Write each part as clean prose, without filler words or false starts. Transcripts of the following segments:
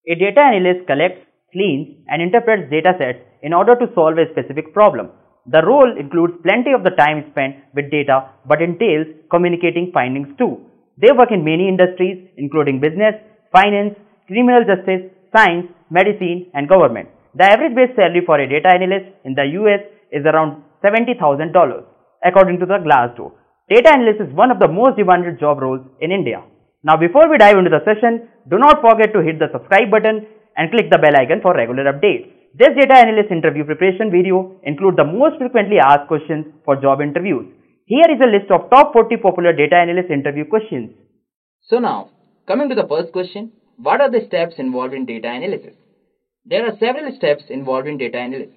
A data analyst collects, cleans, and interprets datasets in order to solve a specific problem. The role includes plenty of the time spent with data but entails communicating findings too. They work in many industries including business, finance, criminal justice, science, medicine, and government. The average base salary for a data analyst in the US is around $70,000 according to the Glassdoor. Data analyst is one of the most demanded job roles in India. Now before we dive into the session, do not forget to hit the subscribe button and click the bell icon for regular updates. This data analyst interview preparation video includes the most frequently asked questions for job interviews. Here is a list of top 40 popular data analyst interview questions. So now, coming to the first question, what are the steps involved in data analysis? There are several steps involved in data analysis.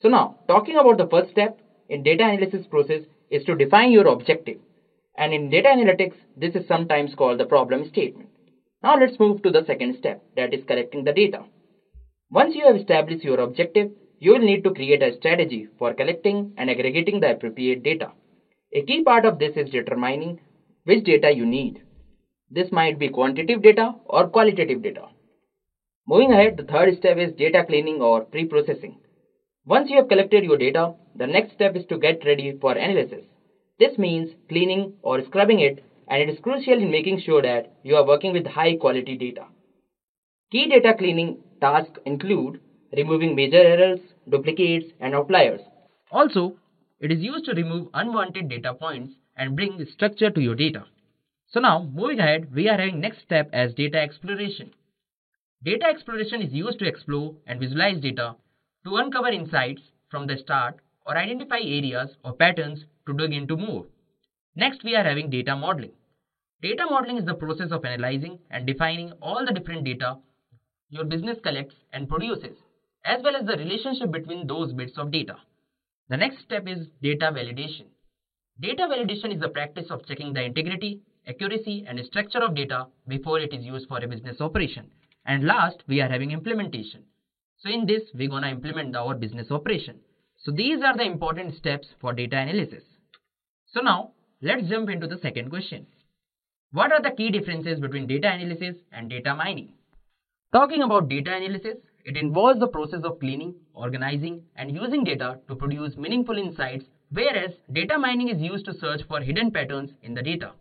So now, talking about the first step in data analysis process is to define your objective. And in data analytics, this is sometimes called the problem statement. Now let's move to the second step, that is collecting the data. Once you have established your objective, you will need to create a strategy for collecting and aggregating the appropriate data. A key part of this is determining which data you need. This might be quantitative data or qualitative data. Moving ahead, the third step is data cleaning or pre-processing. Once you have collected your data, the next step is to get ready for analysis. This means cleaning or scrubbing it, and it is crucial in making sure that you are working with high quality data. Key data cleaning tasks include removing major errors, duplicates, and outliers. Also, it is used to remove unwanted data points and bring structure to your data. So now, moving ahead, we are having next step as data exploration. Data exploration is used to explore and visualize data to uncover insights from the start or identify areas or patterns to dig into more. Next, we are having data modeling. Data modeling is the process of analyzing and defining all the different data your business collects and produces, as well as the relationship between those bits of data. The next step is data validation. Data validation is the practice of checking the integrity, accuracy, and structure of data before it is used for a business operation. And last, we are having implementation. So in this, we're going to implement our business operation. So these are the important steps for data analysis. So now, let's jump into the second question. What are the key differences between data analysis and data mining? Talking about data analysis, it involves the process of cleaning, organizing, and using data to produce meaningful insights, whereas data mining is used to search for hidden patterns in the data.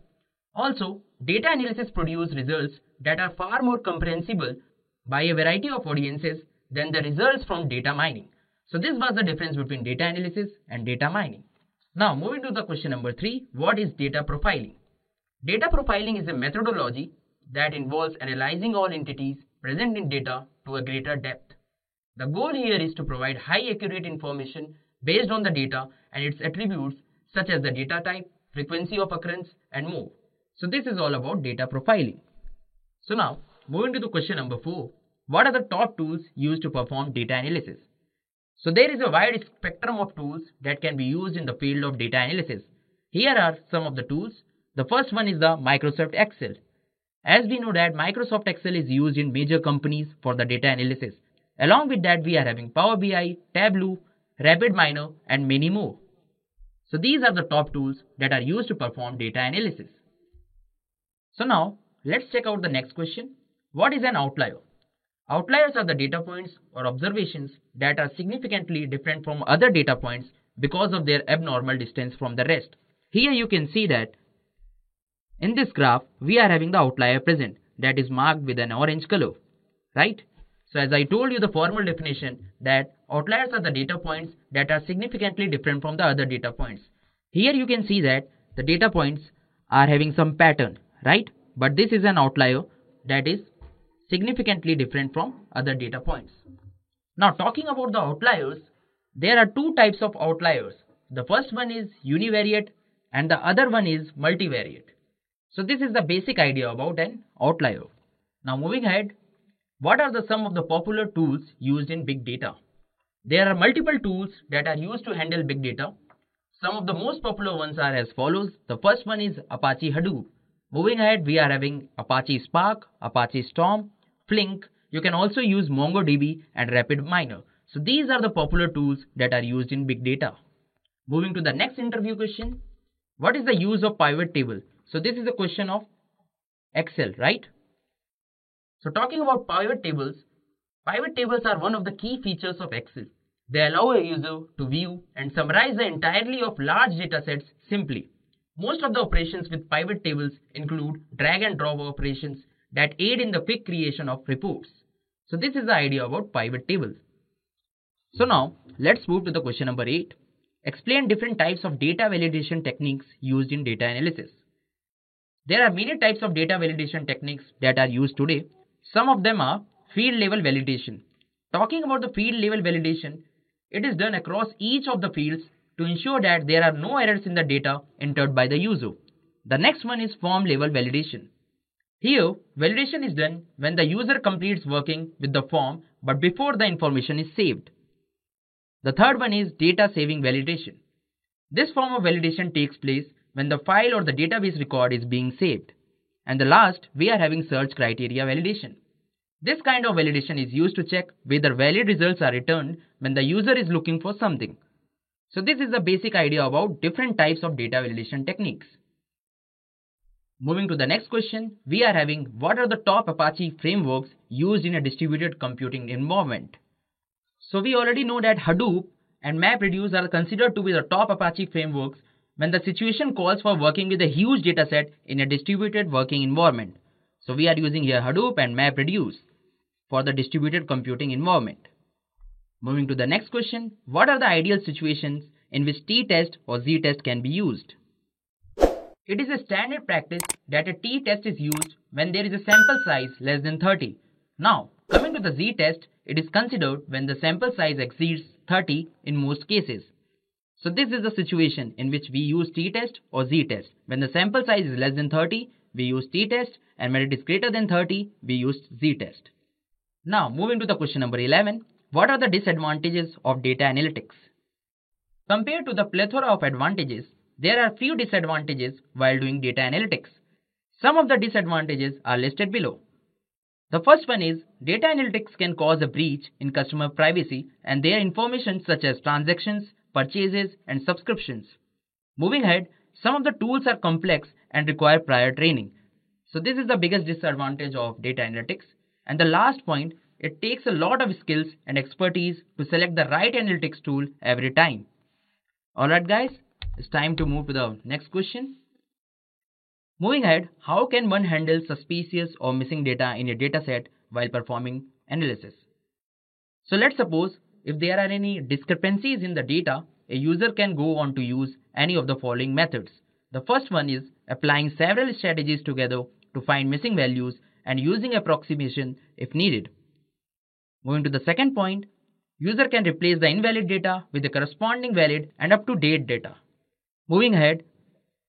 Also, data analysis produces results that are far more comprehensible by a variety of audiences than the results from data mining. So this was the difference between data analysis and data mining. Now moving to the question number 3, what is data profiling? Data profiling is a methodology that involves analyzing all entities present in data to a greater depth. The goal here is to provide high accurate information based on the data and its attributes such as the data type, frequency of occurrence, and more. So this is all about data profiling. So now, moving to the question number 4, what are the top tools used to perform data analysis? So there is a wide spectrum of tools that can be used in the field of data analysis. Here are some of the tools. The first one is the Microsoft Excel. As we know that Microsoft Excel is used in major companies for the data analysis. Along with that, we are having Power BI, Tableau, RapidMiner, and many more. So these are the top tools that are used to perform data analysis. So now, let's check out the next question. What is an outlier? Outliers are the data points or observations that are significantly different from other data points because of their abnormal distance from the rest. Here you can see that in this graph, we are having the outlier present that is marked with an orange color, right? So as I told you the formal definition that outliers are the data points that are significantly different from the other data points. Here you can see that the data points are having some pattern, right? But this is an outlier that is significantly different from other data points. Now talking about the outliers, there are two types of outliers. The first one is univariate and the other one is multivariate. So this is the basic idea about an outlier. Now moving ahead, what are some of the popular tools used in big data? There are multiple tools that are used to handle big data. Some of the most popular ones are as follows. The first one is Apache Hadoop. Moving ahead, we are having Apache Spark, Apache Storm, Flink. You can also use MongoDB and RapidMiner. So these are the popular tools that are used in big data. Moving to the next interview question. What is the use of pivot table? So this is a question of Excel, right? So talking about pivot tables, Pivot tables are one of the key features of Excel. They allow a user to view and summarize the entirety of large datasets simply. Most of the operations with pivot tables include drag and drop operations that aid in the quick creation of reports. So this is the idea about pivot tables. So now let's move to the question number 8. Explain different types of data validation techniques used in data analysis. There are many types of data validation techniques that are used today. Some of them are field level validation. Talking about the field level validation, it is done across each of the fields to ensure that there are no errors in the data entered by the user. The next one is form level validation. Here, validation is done when the user completes working with the form but before the information is saved. The third one is data saving validation. This form of validation takes place when the file or the database record is being saved. And the last, we are having search criteria validation. This kind of validation is used to check whether valid results are returned when the user is looking for something. So this is the basic idea about different types of data validation techniques. Moving to the next question, we are having what are the top Apache frameworks used in a distributed computing environment. So we already know that Hadoop and MapReduce are considered to be the top Apache frameworks when the situation calls for working with a huge dataset in a distributed working environment. So we are using here Hadoop and MapReduce for the distributed computing environment. Moving to the next question, what are the ideal situations in which t-test or z-test can be used? It is a standard practice that a t-test is used when there is a sample size less than 30. Now, coming to the z-test, it is considered when the sample size exceeds 30 in most cases. So this is the situation in which we use t-test or z-test. When the sample size is less than 30, we use t-test, and when it is greater than 30, we use z-test. Now, moving to the question number 11, what are the disadvantages of data analytics? Compared to the plethora of advantages, there are few disadvantages while doing data analytics. Some of the disadvantages are listed below. The first one is data analytics can cause a breach in customer privacy and their information such as transactions, purchases, and subscriptions. Moving ahead, some of the tools are complex and require prior training. So this is the biggest disadvantage of data analytics. And the last point, it takes a lot of skills and expertise to select the right analytics tool every time. Alright guys, it's time to move to the next question. Moving ahead, how can one handle suspicious or missing data in a dataset while performing analysis? So let's suppose if there are any discrepancies in the data, a user can go on to use any of the following methods. The first one is applying several strategies together to find missing values and using approximation if needed. Moving to the second point, user can replace the invalid data with the corresponding valid and up-to-date data. Moving ahead,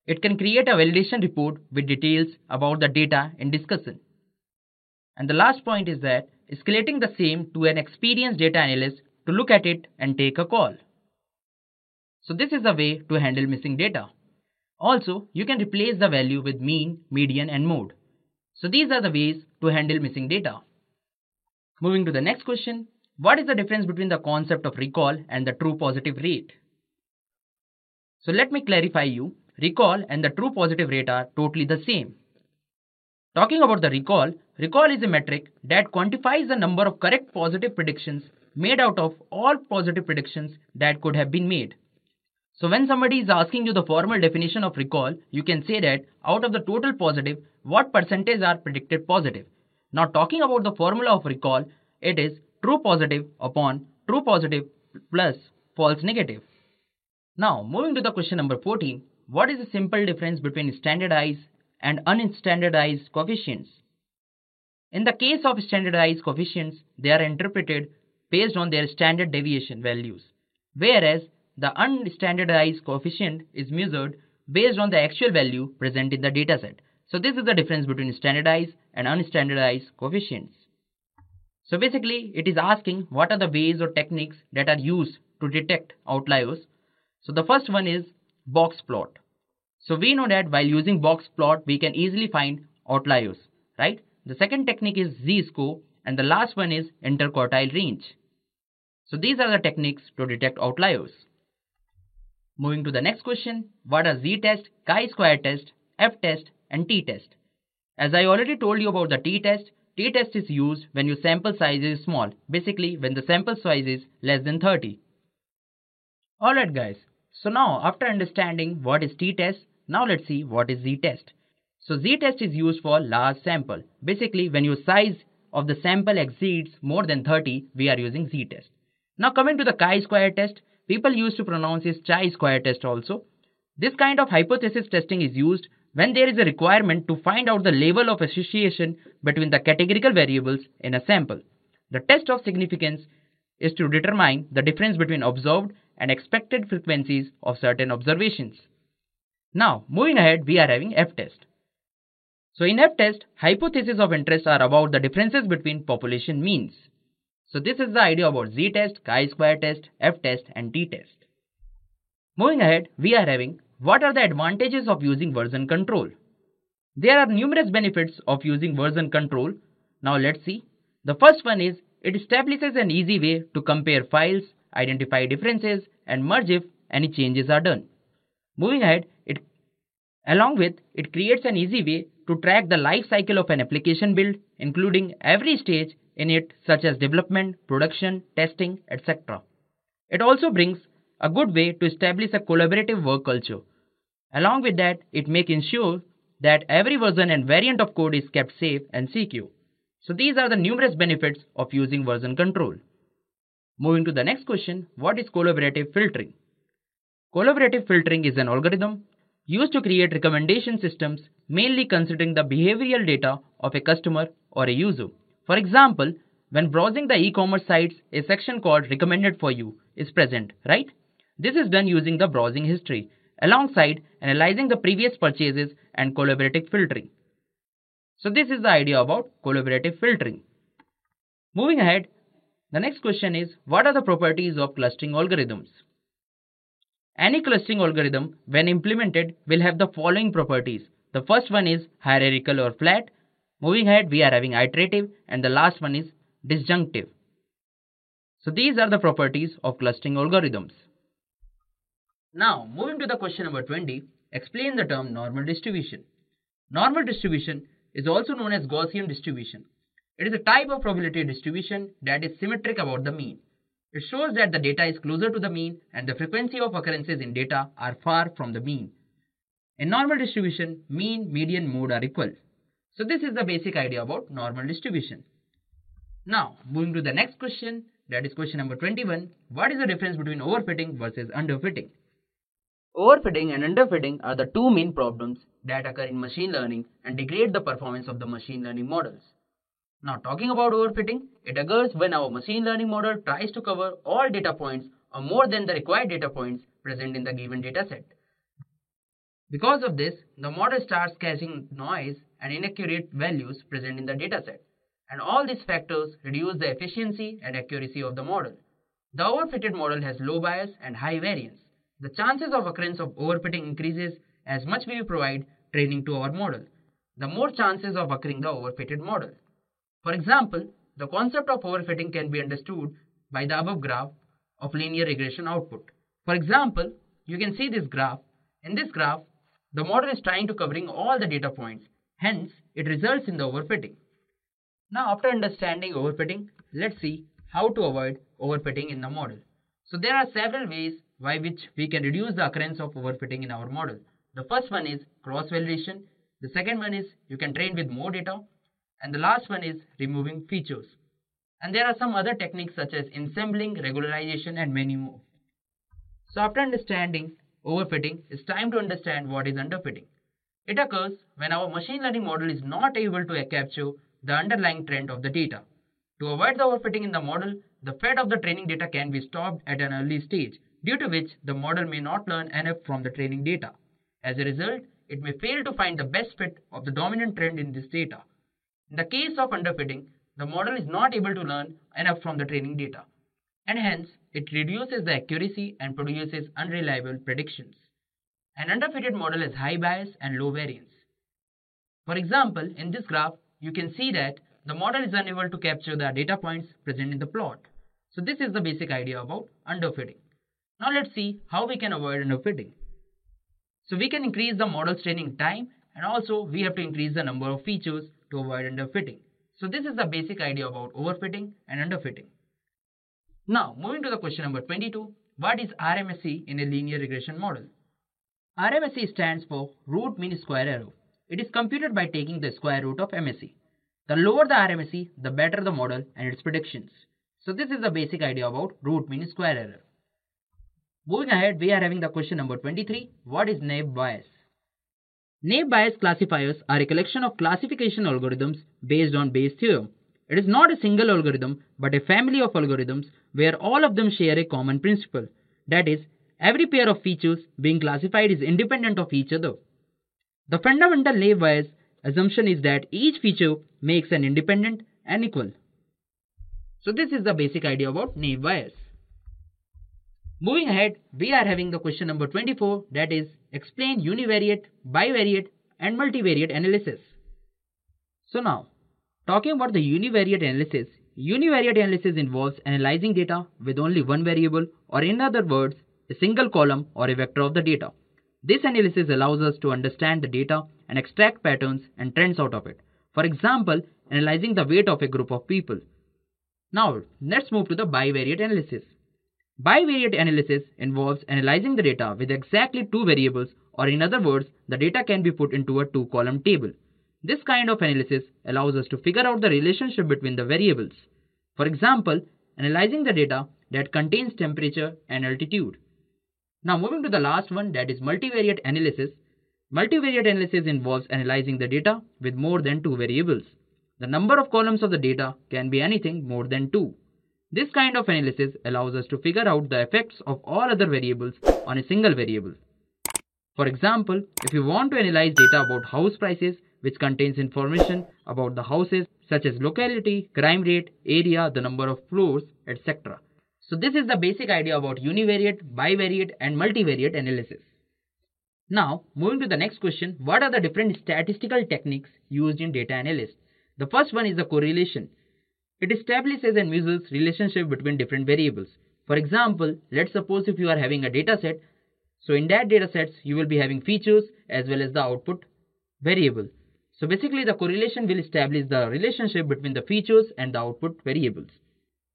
it can create a validation report with details about the data in discussion. And the last point is that escalating the same to an experienced data analyst to look at it and take a call. So this is a way to handle missing data. Also, you can replace the value with mean, median, and mode. So these are the ways to handle missing data. Moving to the next question, what is the difference between the concept of recall and the true positive rate? So let me clarify you, recall and the true positive rate are totally the same. Talking about the recall, recall is a metric that quantifies the number of correct positive predictions made out of all positive predictions that could have been made. So when somebody is asking you the formal definition of recall, you can say that out of the total positive, what percentage are predicted positive. Now talking about the formula of recall, it is true positive upon true positive plus false negative. Now moving to the question number 14, what is the simple difference between standardized and unstandardized coefficients? In the case of standardized coefficients, they are interpreted based on their standard deviation values, whereas the unstandardized coefficient is measured based on the actual value present in the dataset. So this is the difference between standardized and unstandardized coefficients. So basically, it is asking what are the ways or techniques that are used to detect outliers. So the first one is box plot. So we know that while using box plot, we can easily find outliers, right? The second technique is z-score, and the last one is interquartile range. So these are the techniques to detect outliers. Moving to the next question, what are z-test, chi-square test, f-test, and t-test? As I already told you about the t-test, t-test is used when your sample size is small, basically when the sample size is less than 30. Alright guys, so now after understanding what is t-test, now let's see what is z-test. So z-test is used for large sample. Basically when your size of the sample exceeds more than 30, we are using z-test. Now coming to the chi-square test, people used to pronounce it chi-square test also. This kind of hypothesis testing is used when there is a requirement to find out the level of association between the categorical variables in a sample. The test of significance is to determine the difference between observed and expected frequencies of certain observations. Now, moving ahead, we are having F-test. So in F-test, hypotheses of interest are about the differences between population means. So this is the idea about z-test, chi-square test, F-test and t-test. Moving ahead, we are having what are the advantages of using version control. There are numerous benefits of using version control. Now let's see. The first one is it establishes an easy way to compare files, identify differences and merge if any changes are done. Moving ahead, it creates an easy way to track the life cycle of an application build, including every stage in it such as development, production, testing, etc. It also brings a good way to establish a collaborative work culture. Along with that, it makes ensure that every version and variant of code is kept safe and secure. So these are the numerous benefits of using version control. Moving to the next question, what is collaborative filtering? Collaborative filtering is an algorithm used to create recommendation systems mainly considering the behavioral data of a customer or a user. For example, when browsing the e-commerce sites, a section called recommended for you is present, right? This is done using the browsing history alongside analyzing the previous purchases and collaborative filtering. So this is the idea about collaborative filtering. Moving ahead, the next question is what are the properties of clustering algorithms? Any clustering algorithm when implemented will have the following properties. The first one is hierarchical or flat. Moving ahead, we are having iterative and the last one is disjunctive. So these are the properties of clustering algorithms. Now, moving to the question number 20, explain the term normal distribution. Normal distribution is also known as Gaussian distribution. It is a type of probability distribution that is symmetric about the mean. It shows that the data is closer to the mean and the frequency of occurrences in data are far from the mean. In normal distribution, mean, median, mode are equal. So this is the basic idea about normal distribution. Now, moving to the next question, that is question number 21. What is the difference between overfitting versus underfitting? Overfitting and underfitting are the two main problems that occur in machine learning and degrade the performance of the machine learning models. Now talking about overfitting, it occurs when our machine learning model tries to cover all data points or more than the required data points present in the given dataset. Because of this, the model starts catching noise and inaccurate values present in the dataset, and all these factors reduce the efficiency and accuracy of the model. The overfitted model has low bias and high variance. The chances of occurrence of overfitting increases as much we provide training to our model. The more chances of occurring the overfitted model. For example, the concept of overfitting can be understood by the above graph of linear regression output. For example, you can see this graph. In this graph, the model is trying to covering all the data points. Hence, it results in the overfitting. Now, after understanding overfitting, let's see how to avoid overfitting in the model. So there are several ways by which we can reduce the occurrence of overfitting in our model. The first one is cross-validation. The second one is you can train with more data. And the last one is removing features. And there are some other techniques such as ensembling, regularization and many more. So after understanding overfitting, it's time to understand what is underfitting. It occurs when our machine learning model is not able to capture the underlying trend of the data. To avoid the overfitting in the model, the fed of the training data can be stopped at an early stage, due to which the model may not learn enough from the training data. As a result, it may fail to find the best fit of the dominant trend in this data. In the case of underfitting, the model is not able to learn enough from the training data, and hence it reduces the accuracy and produces unreliable predictions. An underfitted model has high bias and low variance. For example, in this graph, you can see that the model is unable to capture the data points present in the plot. So this is the basic idea about underfitting. Now let's see how we can avoid underfitting. So we can increase the model's training time, and also we have to increase the number of features to avoid underfitting. So this is the basic idea about overfitting and underfitting. Now moving to the question number 22, what is RMSE in a linear regression model? RMSE stands for root mean square error. It is computed by taking the square root of MSE. The lower the RMSE, the better the model and its predictions. So this is the basic idea about root mean square error. Moving ahead, we are having the question number 23. What is naive Bayes? Naive Bayes classifiers are a collection of classification algorithms based on Bayes' theorem. It is not a single algorithm, but a family of algorithms where all of them share a common principle. That is, every pair of features being classified is independent of each other. The fundamental naive Bayes assumption is that each feature makes an independent and equal. So this is the basic idea about naive Bayes. Moving ahead, we are having the question number 24, that is, explain univariate, bivariate and multivariate analysis. So now, talking about the univariate analysis involves analyzing data with only one variable, or in other words, a single column or a vector of the data. This analysis allows us to understand the data and extract patterns and trends out of it. For example, analyzing the weight of a group of people. Now, let's move to the bivariate analysis. Bivariate analysis involves analyzing the data with exactly two variables, or in other words, the data can be put into a two-column table. This kind of analysis allows us to figure out the relationship between the variables. For example, analyzing the data that contains temperature and altitude. Now moving to the last one, that is multivariate analysis. Multivariate analysis involves analyzing the data with more than two variables. The number of columns of the data can be anything more than 2. This kind of analysis allows us to figure out the effects of all other variables on a single variable. For example, if you want to analyze data about house prices, which contains information about the houses such as locality, crime rate, area, the number of floors, etc. So this is the basic idea about univariate, bivariate and multivariate analysis. Now, moving to the next question, what are the different statistical techniques used in data analysis? The first one is the correlation. It establishes and measures relationship between different variables. For example, let's suppose if you are having a data set, so in that data sets you will be having features as well as the output variable. So basically the correlation will establish the relationship between the features and the output variables.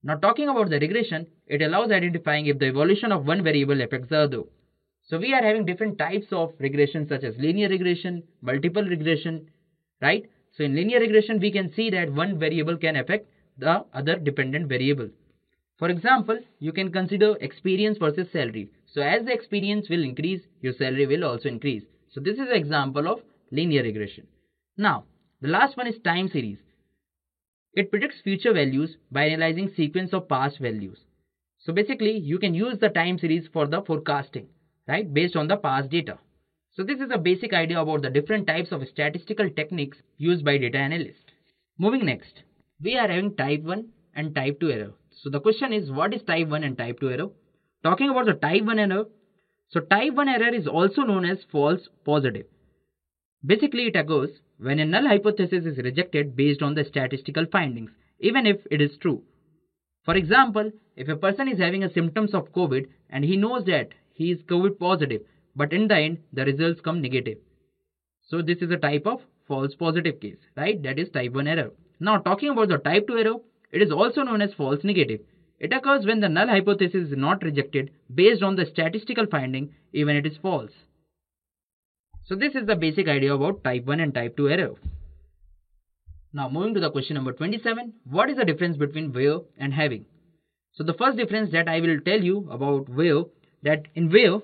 Now talking about the regression, it allows identifying if the evolution of one variable affects the other. So we are having different types of regression such as linear regression, multiple regression, right? So in linear regression we can see that one variable can affect the other dependent variable. For example, you can consider experience versus salary. So as the experience will increase, your salary will also increase. So this is an example of linear regression. Now, the last one is time series. It predicts future values by analyzing sequence of past values. So basically, you can use the time series for the forecasting, right, based on the past data. So this is a basic idea about the different types of statistical techniques used by data analysts. Moving next, we are having type 1 and type 2 error. So the question is, what is type 1 and type 2 error? Talking about the type 1 error, so type 1 error is also known as false positive. Basically, it occurs when a null hypothesis is rejected based on the statistical findings, even if it is true. For example, if a person is having a symptoms of COVID and he knows that he is COVID positive, but in the end, the results come negative. So this is a type of false positive case, right? That is type 1 error. Now talking about the type 2 error, it is also known as false negative. It occurs when the null hypothesis is not rejected based on the statistical finding, even it is false. So this is the basic idea about type 1 and type 2 error. Now moving to the question number 27, what is the difference between where and having? So the first difference that I will tell you about where, that in where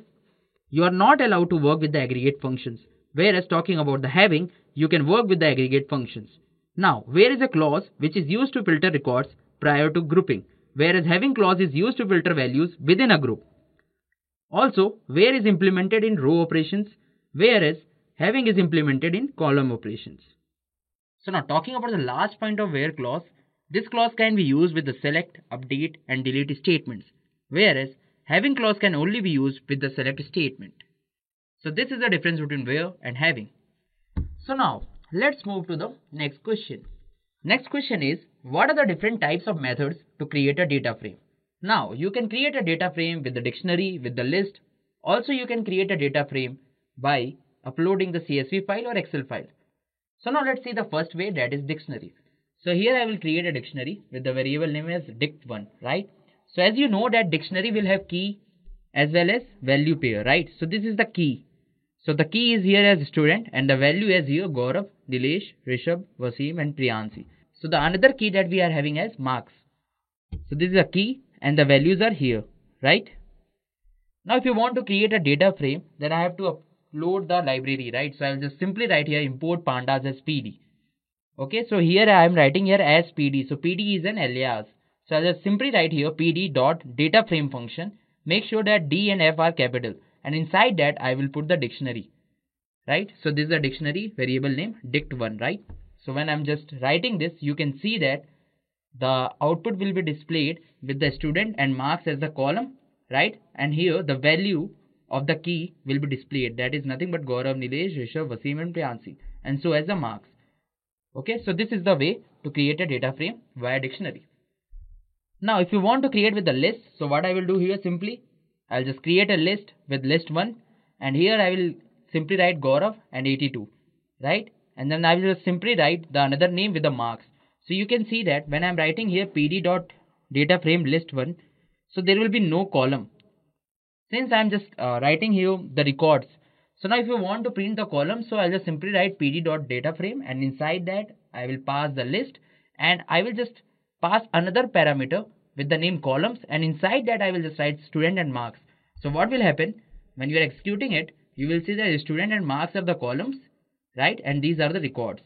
you are not allowed to work with the aggregate functions, whereas talking about the having, you can work with the aggregate functions. Now where is a clause which is used to filter records prior to grouping, whereas having clause is used to filter values within a group. Also, where is implemented in row operations, whereas having is implemented in column operations. So now talking about the last point of where clause, this clause can be used with the select, update and delete statements, whereas having clause can only be used with the select statement. So this is the difference between where and having. So now let's move to the next question. Next question is, what are the different types of methods to create a data frame? Now you can create a data frame with the dictionary, with the list. Also you can create a data frame by uploading the CSV file or Excel file. So now let's see the first way, that is dictionary. So here I will create a dictionary with the variable name as dict1, right? So as you know that dictionary will have key as well as value pair, right? So this is the key. So the key is here as student and the value is here Gaurav, Nilesh, Rishabh, Wasim and Priyansi. So the another key that we are having as marks. So this is a key and the values are here, right? Now if you want to create a data frame, then I have to upload the library, right? So I'll just simply write here import pandas as PD. Okay, so here I am writing here as PD. So PD is an alias. So I'll just simply write here PD dot data frame function. Make sure that D and F are capital, and inside that I will put the dictionary, right? So this is a dictionary variable name dict1, right? So when I'm just writing this, you can see that the output will be displayed with the student and marks as the column, right? And here the value of the key will be displayed, that is nothing but Gaurav, Nilesh, Rishabh, Wasim and Priyansi, and so as the marks. Okay, so this is the way to create a data frame via dictionary. Now if you want to create with the list, so what I will do here simply, I'll just create a list with list1, and here I will simply write Gaurav and 82, right? And then I will just simply write the another name with the marks. So you can see that when I'm writing here PD dot data frame list1, so there will be no column since I'm just writing here the records. So now if you want to print the column, so I'll just simply write PD dot data frame, and inside that I will pass the list, and I will just pass another parameter with the name columns, and inside that I will just write student and marks. So what will happen when you are executing it, you will see that student and marks are the columns, right? And these are the records.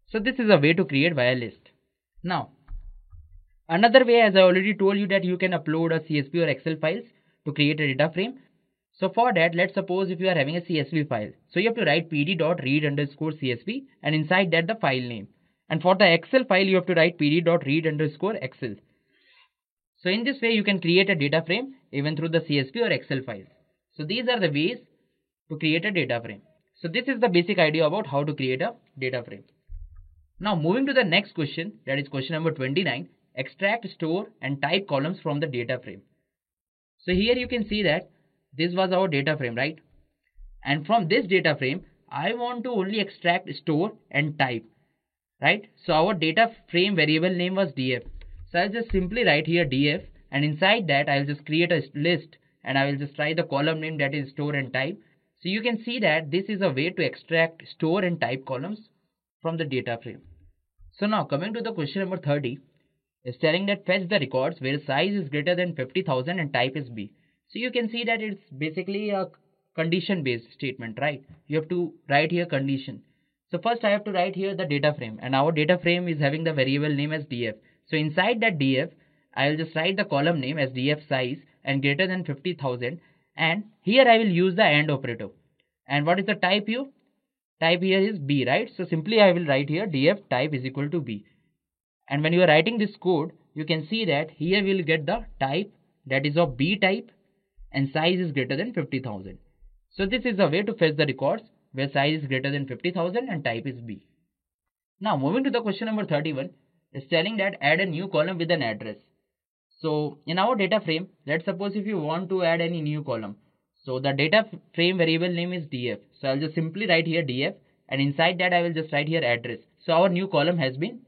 So this is a way to create via list. Now another way, as I already told you, that you can upload a CSV or Excel files to create a data frame. So for that, let's suppose if you are having a CSV file, so you have to write pd.read_csv and inside that the file name. And for the Excel file, you have to write pd.read_excel. So in this way, you can create a data frame even through the CSV or Excel files. So these are the ways to create a data frame. So this is the basic idea about how to create a data frame. Now moving to the next question, that is question number 29, extract, store and type columns from the data frame. So here you can see that this was our data frame, right? And from this data frame, I want to only extract, store and type, right? So our data frame variable name was df. So I'll just simply write here df, and inside that I'll just create a list and I will just write the column name, that is store and type. So you can see that this is a way to extract, store and type columns from the data frame. So now coming to the question number 30, is telling that fetch the records where size is greater than 50,000 and type is B. So you can see that it's basically a condition based statement, right? You have to write here condition. So first I have to write here the data frame, and our data frame is having the variable name as df. So inside that df, I will just write the column name as df size and greater than 50,000, and here I will use the AND operator. And what is the type here? Type here is B, right? So simply I will write here df type is equal to B. And when you are writing this code, you can see that here we will get the type, that is of B type, and size is greater than 50,000. So this is a way to fetch the records where size is greater than 50,000 and type is B. Now moving to the question number 31, is telling that add a new column with an address. So in our data frame, let's suppose if you want to add any new column. So the data frame variable name is df. So I'll just simply write here df, and inside that I will just write here address. So our new column has been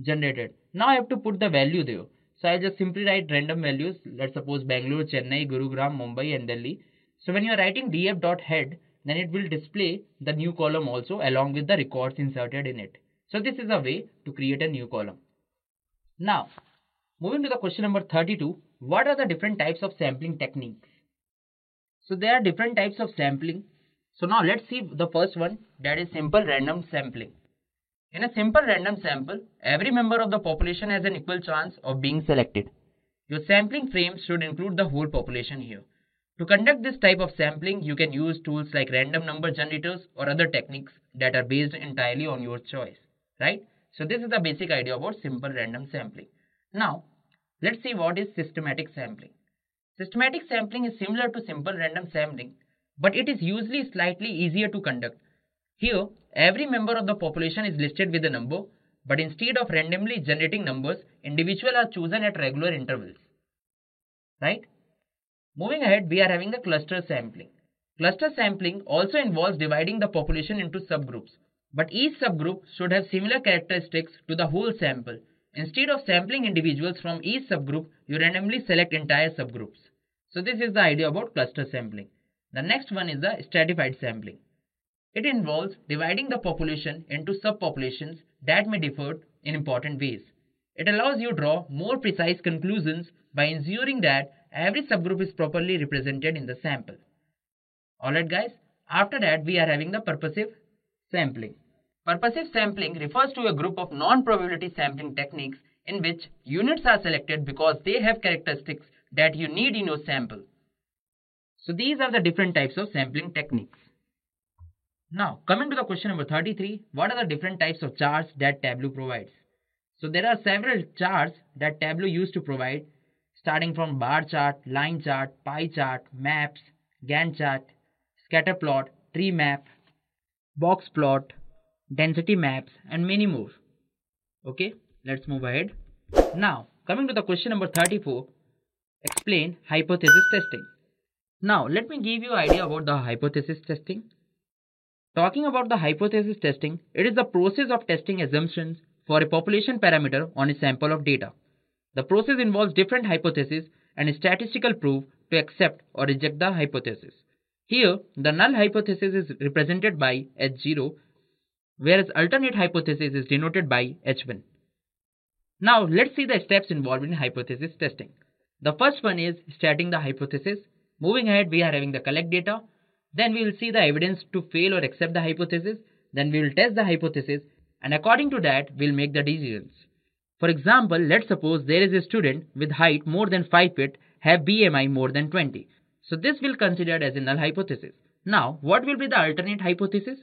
generated. Now I have to put the value there. So I'll just simply write random values. Let's suppose Bangalore, Chennai, Gurugram, Mumbai and Delhi. So when you are writing df.head, then it will display the new column also along with the records inserted in it. So this is a way to create a new column. Now moving to the question number 32, what are the different types of sampling techniques? So there are different types of sampling. So now let's see the first one, that is simple random sampling. In a simple random sample, every member of the population has an equal chance of being selected. Your sampling frame should include the whole population here. To conduct this type of sampling, you can use tools like random number generators or other techniques that are based entirely on your choice, right? So this is the basic idea about simple random sampling. Now, let's see what is systematic sampling. Systematic sampling is similar to simple random sampling, but it is usually slightly easier to conduct. Here, every member of the population is listed with a number, but instead of randomly generating numbers, individuals are chosen at regular intervals, right? Moving ahead, we are having the cluster sampling. Cluster sampling also involves dividing the population into subgroups, but each subgroup should have similar characteristics to the whole sample. Instead of sampling individuals from each subgroup, you randomly select entire subgroups. So this is the idea about cluster sampling. The next one is the stratified sampling. It involves dividing the population into subpopulations that may differ in important ways. It allows you to draw more precise conclusions by ensuring that every subgroup is properly represented in the sample. Alright guys, after that we are having the purposive sampling. Purposive sampling refers to a group of non-probability sampling techniques in which units are selected because they have characteristics that you need in your sample. So these are the different types of sampling techniques. Now, coming to the question number 33, what are the different types of charts that Tableau provides? So there are several charts that Tableau used to provide, starting from bar chart, line chart, pie chart, maps, Gantt chart, scatter plot, tree map, box plot, density maps, and many more. Okay, let's move ahead. Now, coming to the question number 34, explain hypothesis testing. Now, let me give you an idea about the hypothesis testing. Talking about the hypothesis testing, it is the process of testing assumptions for a population parameter on a sample of data. The process involves different hypotheses and a statistical proof to accept or reject the hypothesis. Here, the null hypothesis is represented by H0, whereas alternate hypothesis is denoted by H1. Now, let's see the steps involved in hypothesis testing. The first one is stating the hypothesis. Moving ahead, we are having the collect data. Then we will see the evidence to fail or accept the hypothesis. Then we will test the hypothesis, and according to that, we'll make the decisions. For example, let's suppose there is a student with height more than 5 feet have BMI more than 20. So this will considered as a null hypothesis. Now, what will be the alternate hypothesis?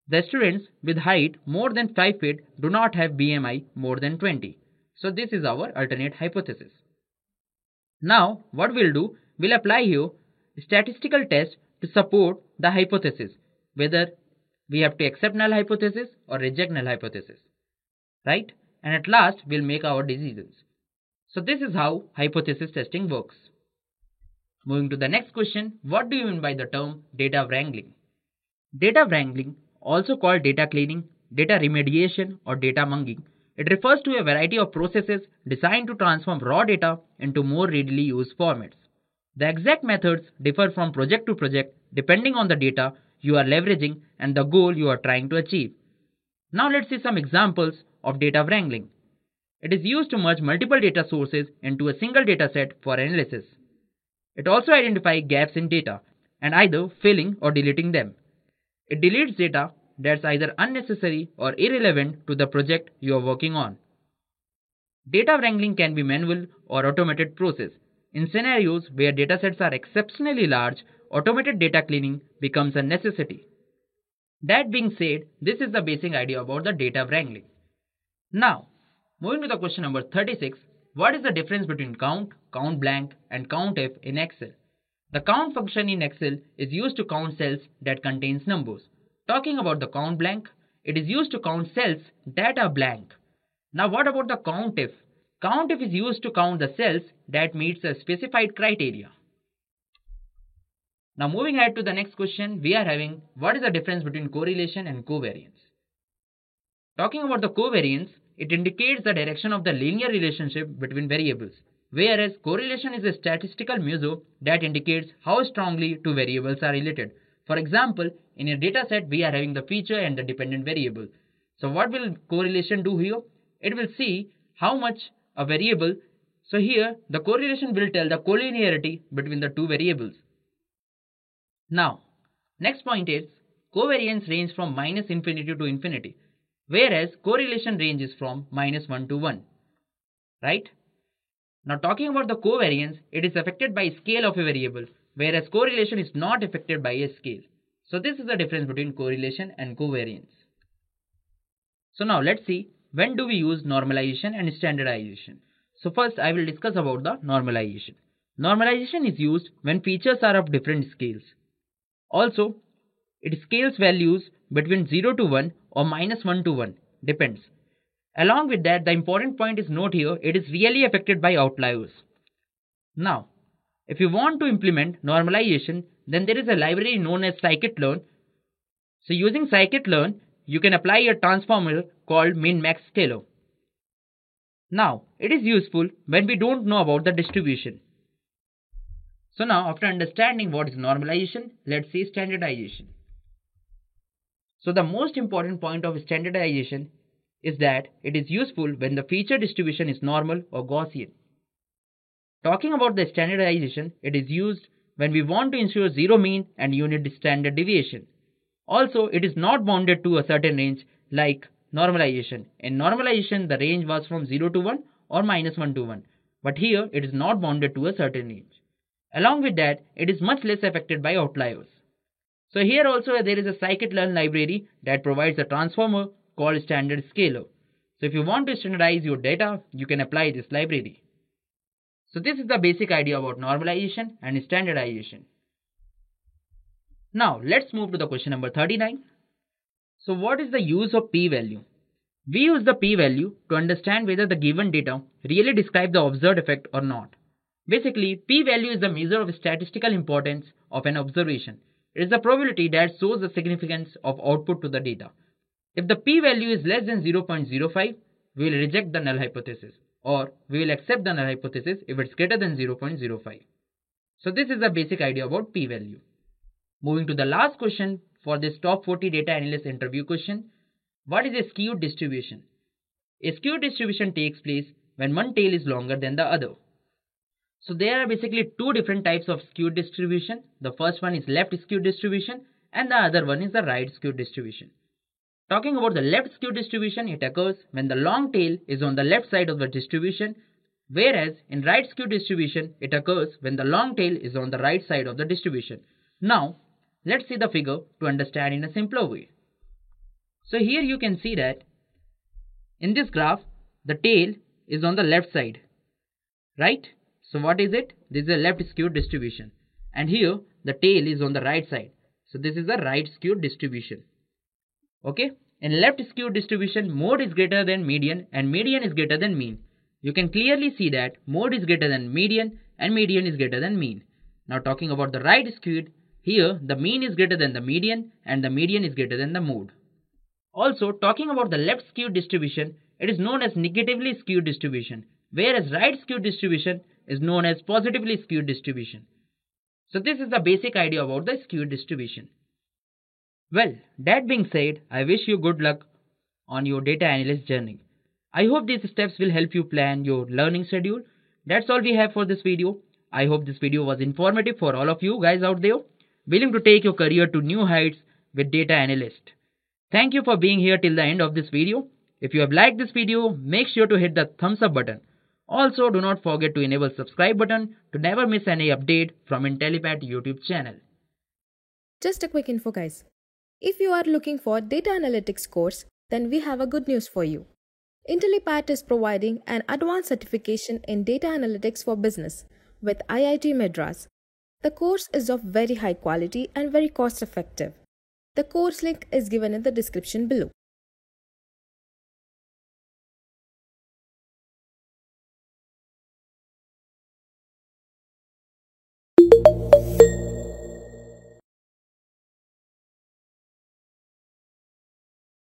The students with height more than 5 feet do not have BMI more than 20. So this is our alternate hypothesis. Now, what we'll do, we'll apply here a statistical test to support the hypothesis, whether we have to accept null hypothesis or reject null hypothesis, right? And at last, we'll make our decisions. So this is how hypothesis testing works. Moving to the next question, what do you mean by the term data wrangling? Data wrangling, also called data cleaning, data remediation, or data munging, it refers to a variety of processes designed to transform raw data into more readily used formats. The exact methods differ from project to project depending on the data you are leveraging and the goal you are trying to achieve. Now let's see some examples of data wrangling. It is used to merge multiple data sources into a single dataset for analysis. It also identifies gaps in data and either filling or deleting them. It deletes data that's either unnecessary or irrelevant to the project you are working on. Data wrangling can be manual or automated process. In scenarios where datasets are exceptionally large, automated data cleaning becomes a necessity. That being said, this is the basic idea about the data wrangling. Now, moving to the question number 36, what is the difference between count, count blank, and countf in Excel? The count function in Excel is used to count cells that contains numbers. Talking about the count blank, it is used to count cells that are blank. Now what about the countf? COUNTIF is used to count the cells that meets a specified criteria. Now moving ahead to the next question, we are having what is the difference between correlation and covariance. Talking about the covariance, it indicates the direction of the linear relationship between variables, whereas correlation is a statistical measure that indicates how strongly two variables are related. For example, in a dataset we are having the feature and the dependent variable. So what will correlation do here? It will see how much a variable. So here the correlation will tell the collinearity between the two variables. Now, next point is covariance range from -infinity to infinity, whereas correlation ranges from -1 to 1. Right? Now talking about the covariance, it is affected by scale of a variable, whereas correlation is not affected by a scale. So this is the difference between correlation and covariance. So now let's see when do we use normalization and standardization. So first I will discuss about the normalization. Normalization is used when features are of different scales. Also, it scales values between 0 to 1 or -1 to 1, depends. Along with that, the important point is note here, it is really affected by outliers. Now, if you want to implement normalization, then there is a library known as scikit-learn. So using scikit-learn, you can apply a transformer called min-max scalar. Now, it is useful when we don't know about the distribution. So now, after understanding what is normalization, let's see standardization. So the most important point of standardization is that it is useful when the feature distribution is normal or Gaussian. Talking about the standardization, it is used when we want to ensure zero mean and unit standard deviation. Also, it is not bounded to a certain range like normalization. In normalization, the range was from 0 to 1 or -1 to 1, but here it is not bounded to a certain range. Along with that, it is much less affected by outliers. So here also there is a scikit-learn library that provides a transformer called standard scaler. So if you want to standardize your data, you can apply this library. So this is the basic idea about normalization and standardization. Now let's move to the question number 39. So what is the use of p-value? We use the p-value to understand whether the given data really describe the observed effect or not. Basically, p-value is the measure of statistical importance of an observation. It is the probability that shows the significance of output to the data. If the p-value is less than 0.05, we will reject the null hypothesis, or we will accept the null hypothesis if it's greater than 0.05. So this is the basic idea about p-value. Moving to the last question for this top 40 data analyst interview question. What is a skewed distribution? A skewed distribution takes place when one tail is longer than the other. So there are basically two different types of skewed distribution. The first one is left skewed distribution and the other one is the right skewed distribution. Talking about the left skewed distribution, it occurs when the long tail is on the left side of the distribution, whereas in right skewed distribution, it occurs when the long tail is on the right side of the distribution. Now, let's see the figure to understand in a simpler way. So here you can see that in this graph, the tail is on the left side, right? So what is it? This is a left skewed distribution. And here the tail is on the right side. So this is a right skewed distribution. Okay. In left skewed distribution, mode is greater than median and median is greater than mean. You can clearly see that mode is greater than median and median is greater than mean. Now talking about the right skewed, here the mean is greater than the median and the median is greater than the mode. Also talking about the left skewed distribution, it is known as negatively skewed distribution, whereas right skewed distribution is known as positively skewed distribution. So this is the basic idea about the skewed distribution. Well, that being said, I wish you good luck on your data analyst journey. I hope these steps will help you plan your learning schedule. That's all we have for this video. I hope this video was informative for all of you guys out there, willing to take your career to new heights with data analyst. Thank you for being here till the end of this video. If you have liked this video, make sure to hit the thumbs up button. Also, do not forget to enable subscribe button to never miss any update from Intellipaat YouTube channel. Just a quick info guys. If you are looking for data analytics course, then we have a good news for you. Intellipaat is providing an advanced certification in data analytics for business with IIT Madras. The course is of very high quality and very cost effective. The course link is given in the description below.